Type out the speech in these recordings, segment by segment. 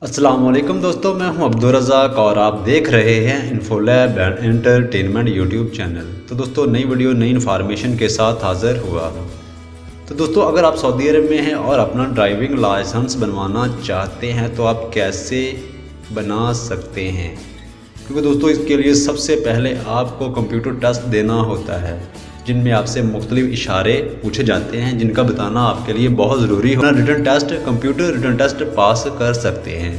अस्सलाम वालेकुम दोस्तों, मैं हूं अब्दुल रज़ाक और आप देख रहे हैं इन्फोलैब एंटरटेनमेंट यूट्यूब चैनल। तो दोस्तों नई वीडियो नई इन्फॉर्मेशन के साथ हाज़िर हुआ हूं। तो दोस्तों अगर आप सऊदी अरब में हैं और अपना ड्राइविंग लाइसेंस बनवाना चाहते हैं तो आप कैसे बना सकते हैं, क्योंकि दोस्तों इसके लिए सबसे पहले आपको कंप्यूटर टेस्ट देना होता है जिनमें आपसे मुख्तलिफ इशारे पूछे जाते हैं जिनका बताना आपके लिए बहुत ज़रूरी है। Written test computer written test pass कर सकते हैं।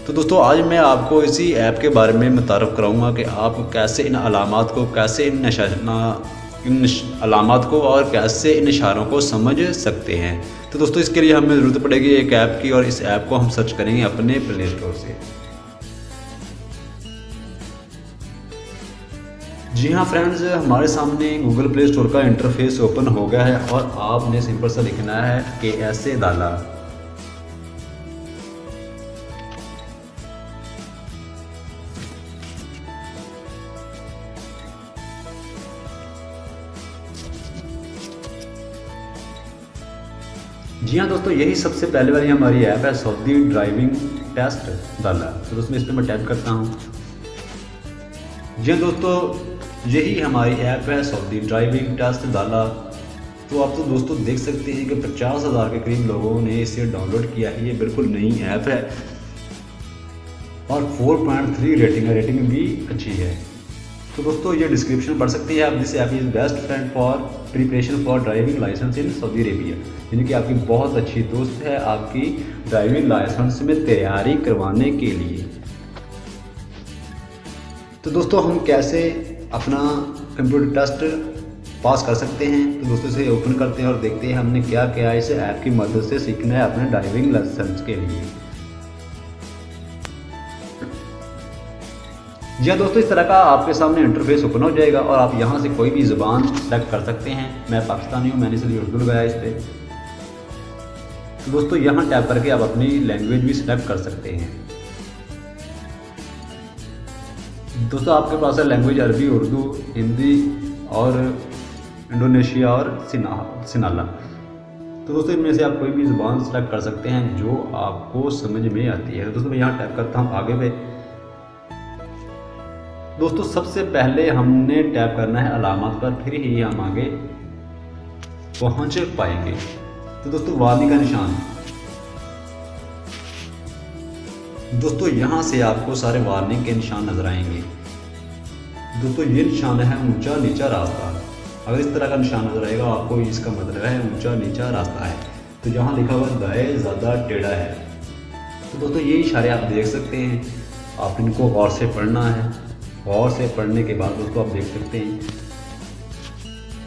तो दोस्तों आज मैं आपको इसी ऐप के बारे में मुतारफ़ कराऊंगा कि आप कैसे इन अलामात को इन अलामात को और कैसे इन इशारों को समझ सकते हैं। तो दोस्तों इसके लिए हमें ज़रूरत पड़ेगी एक ऐप की, और इस ऐप को हम सर्च करेंगे अपने प्ले स्टोर से। जी हाँ फ्रेंड्स, हमारे सामने गूगल प्ले स्टोर का इंटरफेस ओपन हो गया है और आपने सिंपल सा लिखना है कि ऐसे डाला। जी हाँ दोस्तों, यही सबसे पहले वाली हमारी ऐप है सऊदी ड्राइविंग टेस्ट डाला। तो दोस्तों इस पर मैं टैप करता हूँ। जी हाँ दोस्तों, यही हमारी ऐप है सऊदी ड्राइविंग टेस्ट डाला। तो आप तो दोस्तों देख सकते हैं कि 50,000 के करीब लोगों ने इसे डाउनलोड किया है। ये बिल्कुल नई ऐप है और 4.3 रेटिंग है, रेटिंग भी अच्छी है। तो दोस्तों ये डिस्क्रिप्शन पढ़ सकते हैं आप। This app is best friend for preparation for driving licence in Saudi Arabia, यानी कि आपकी बहुत अच्छी दोस्त है आपकी ड्राइविंग लाइसेंस में तैयारी करवाने के लिए। तो दोस्तों हम कैसे अपना कंप्यूटर टेस्ट पास कर सकते हैं, तो दोस्तों इसे ओपन करते हैं और देखते हैं हमने क्या क्या इस ऐप की मदद से सीखना है अपने ड्राइविंग लाइसेंस के लिए। जी हाँ दोस्तों, इस तरह का आपके सामने इंटरफेस ओपन हो जाएगा और आप यहाँ से कोई भी ज़ुबान सेलेक्ट कर सकते हैं। मैं पाकिस्तानी हूँ, मैंने इसलिए उर्दू लगाया इस पर। तो दोस्तों यहाँ टैप करके आप अपनी लैंग्वेज भी सिलेक्ट कर सकते हैं। दोस्तों आपके पास है लैंग्वेज अरबी, उर्दू, हिंदी और इंडोनेशिया और सिनाला। तो दोस्तों इनमें से आप कोई भी ज़ुबान सेलेक्ट कर सकते हैं जो आपको समझ में आती है। दोस्तों मैं यहाँ टैप करता हूँ आगे पे। दोस्तों सबसे पहले हमने टैप करना है अलामत पर, फिर ही हम आगे पहुँच पाएंगे। तो दोस्तों वार्निंग का निशान, दोस्तों यहाँ से आपको सारे वार्निंग के निशान नजर आएंगे। दोस्तों ये निशान है ऊंचा नीचा रास्ता। अगर इस तरह का निशान नजर आएगा आपको इसका मतलब है ऊंचा नीचा रास्ता है। तो यहाँ लिखा हुआ दाएं ज़्यादा टेढ़ा है। तो दोस्तों ये इशारे आप देख सकते हैं, आप इनको गौर से पढ़ना है। गौर से पढ़ने के बाद दोस्तों आप देख सकते हैं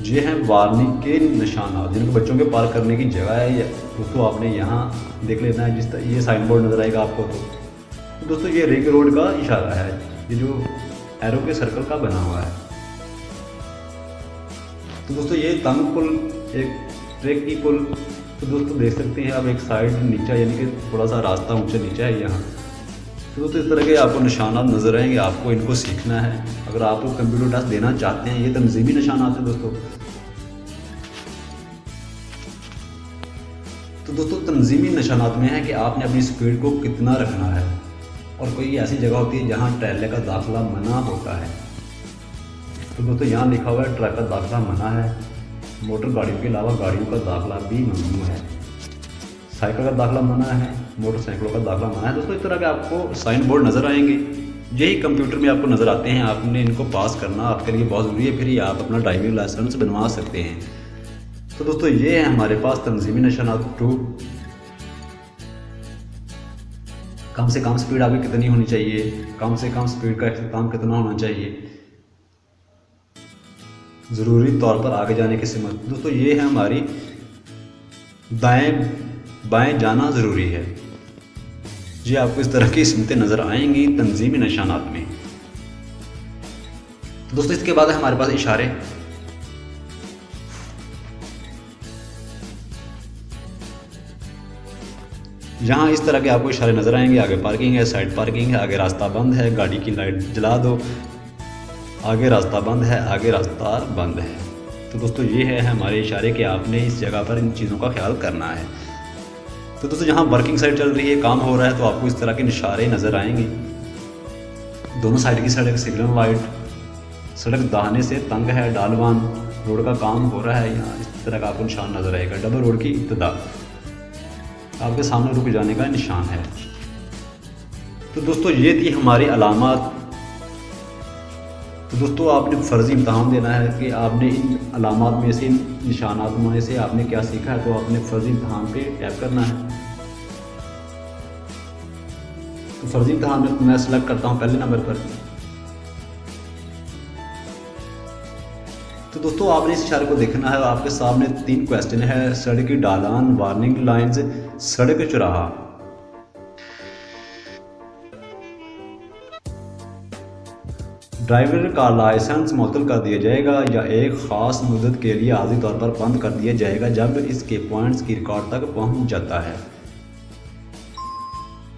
ये हैं वार्निंग के निशान जिनको बच्चों के पार्क करने की जगह है। दोस्तों आपने यहाँ देख लेना है, जिस तरह ये साइन बोर्ड नजर आएगा आपको। तो दोस्तों ये रिंग रोड का इशारा है, ये जो एरो के सर्कल का बना हुआ है। तो दोस्तों ये तंग पुल, एक ट्रैक की पुल। तो दोस्तों देख सकते हैं आप एक साइड नीचा, यानी कि थोड़ा सा रास्ता ऊंचा नीचा है यहाँ। तो दोस्तों इस तरह के आपको निशानात नज़र आएंगे, आपको इनको सीखना है अगर आप कंप्यूटर टेस्ट देना चाहते हैं। ये तंजीमी निशानात हैं दोस्तों। तो दोस्तों तंजीमी निशानात में है कि आपने अपनी स्पीड को कितना रखना है, और कोई ऐसी जगह होती है जहाँ ट्रैले का दाखिला मना होता है। तो दोस्तों यहाँ लिखा हुआ है ट्रक का दाखिला मना है, मोटर गाड़ियों के अलावा गाड़ियों का दाखिला भी ममनू है, साइकिल का दाखिला मना है, मोटरसाइकिलों का दाखिला मना है। दोस्तों इस तरह के आपको साइन बोर्ड नज़र आएंगे, यही कंप्यूटर में आपको नज़र आते हैं। आपने इनको पास करना आपके लिए बहुत ज़रूरी है, फिर ही आप अपना ड्राइविंग लाइसेंस बनवा सकते हैं। तो दोस्तों ये है हमारे पास तंजीमी निशानात 2। कम से कम स्पीड आपकी कितनी होनी चाहिए, कम से कम स्पीड का इख्तिताम कितना होना चाहिए, ज़रूरी तौर पर आगे जाने की सिमत। दोस्तों ये है हमारी दाएं बाएं जाना ज़रूरी है। जी आपको इस तरह की सिमतें नज़र आएंगी तंजीमी निशानात में। तो दोस्तों इसके बाद है हमारे पास इशारे। यहाँ इस तरह के आपको इशारे नज़र आएंगे, आगे पार्किंग है, साइड पार्किंग है, आगे रास्ता बंद है, गाड़ी की लाइट जला दो, आगे रास्ता बंद है, आगे रास्ता बंद है। तो दोस्तों ये है हमारे इशारे कि आपने इस जगह पर इन चीज़ों का ख्याल करना है। तो दोस्तों यहाँ वर्किंग साइड चल रही है, काम हो रहा है, तो आपको इस तरह के इशारे नज़र आएंगे। दोनों साइड की सड़क सिग्नल लाइट, सड़क दाहिने से तंग है, डालवान रोड का काम हो रहा है, यहाँ इस तरह का आपको निशान नज़र आएगा। डबल रोड की इब्तिदा, आपके सामने रुक जाने का निशान है। तो दोस्तों ये थी हमारी अलामत। तो दोस्तों आपने फ़र्ज़ी इम्तहान देना है कि आपने इन अलामत में से, इन निशानात में से आपने क्या सीखा है, तो आपने फ़र्ज़ी इम्तहान पे टैप करना है। तो फ़र्ज़ी इम्तहान में मैं सेलेक्ट करता हूँ पहले नंबर पर। तो दोस्तों आपने इस इशारे को देखना है। आपके सामने 3 क्वेश्चन है, सड़क की ढालान, वार्निंग लाइन्स, सड़क चौराहा। ड्राइवर का लाइसेंस मुअत्तल कर दिया जाएगा या एक ख़ास मुद्दत के लिए आर्ज़ी तौर पर बंद कर दिया जाएगा जब इसके पॉइंट्स की रिकॉर्ड तक पहुंच जाता है।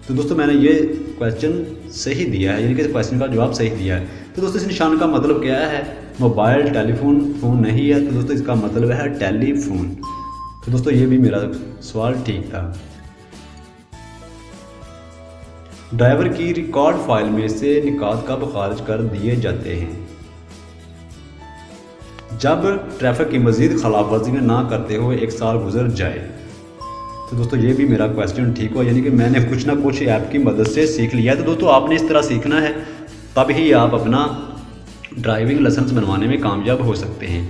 तो दोस्तों मैंने ये क्वेश्चन सही दिया है, यानी कि क्वेश्चन का जवाब सही दिया है। तो दोस्तों इस निशान का मतलब क्या है? मोबाइल टेलीफोन फ़ोन नहीं है, तो दोस्तों इसका मतलब है टेलीफोन। तो दोस्तों ये भी मेरा सवाल ठीक था। ड्राइवर की रिकॉर्ड फाइल में से निकात कब खारिज कर दिए जाते हैं? जब ट्रैफिक की मजीद खिलाफ वर्जियाँ ना करते हुए 1 साल गुजर जाए। तो दोस्तों ये भी मेरा क्वेश्चन ठीक हुआ, यानी कि मैंने कुछ ना कुछ ऐप की मदद से सीख लिया। तो दोस्तों आपने इस तरह सीखना है, तब ही आप अपना ड्राइविंग लाइसेंस बनवाने में कामयाब हो सकते हैं।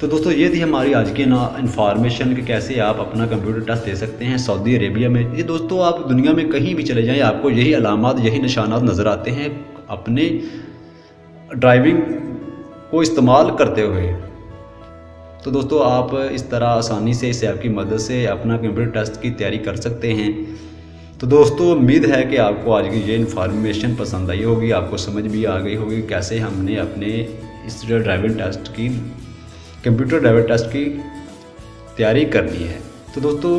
तो दोस्तों ये थी हमारी आज की इन्फॉर्मेशन कि कैसे आप अपना कंप्यूटर टेस्ट दे सकते हैं सऊदी अरेबिया में। ये दोस्तों आप दुनिया में कहीं भी चले जाएं, आपको यही अलामात, यही निशानात नज़र आते हैं अपने ड्राइविंग को इस्तेमाल करते हुए। तो दोस्तों आप इस तरह आसानी से इस ऐप की मदद से अपना कंप्यूटर टेस्ट की तैयारी कर सकते हैं। तो दोस्तों उम्मीद है कि आपको आज की ये इन्फॉर्मेशन पसंद आई होगी, आपको समझ भी आ गई होगी कैसे हमने अपने इस ड्राइविंग टेस्ट की, कंप्यूटर ड्राइवर टेस्ट की तैयारी करनी है। तो दोस्तों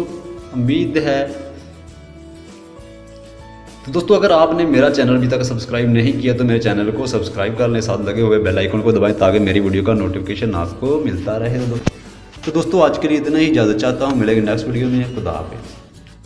उम्मीद है, तो दोस्तों अगर आपने मेरा चैनल अभी तक सब्सक्राइब नहीं किया तो मेरे चैनल को सब्सक्राइब कर लें, साथ लगे हुए बेल आइकन को दबाएं ताकि मेरी वीडियो का नोटिफिकेशन आपको मिलता रहे। तो दोस्तों आज के लिए इतना ही, इजाज़त चाहता हूँ, मिलेंगे नेक्स्ट वीडियो में। खुदा हाफिज़।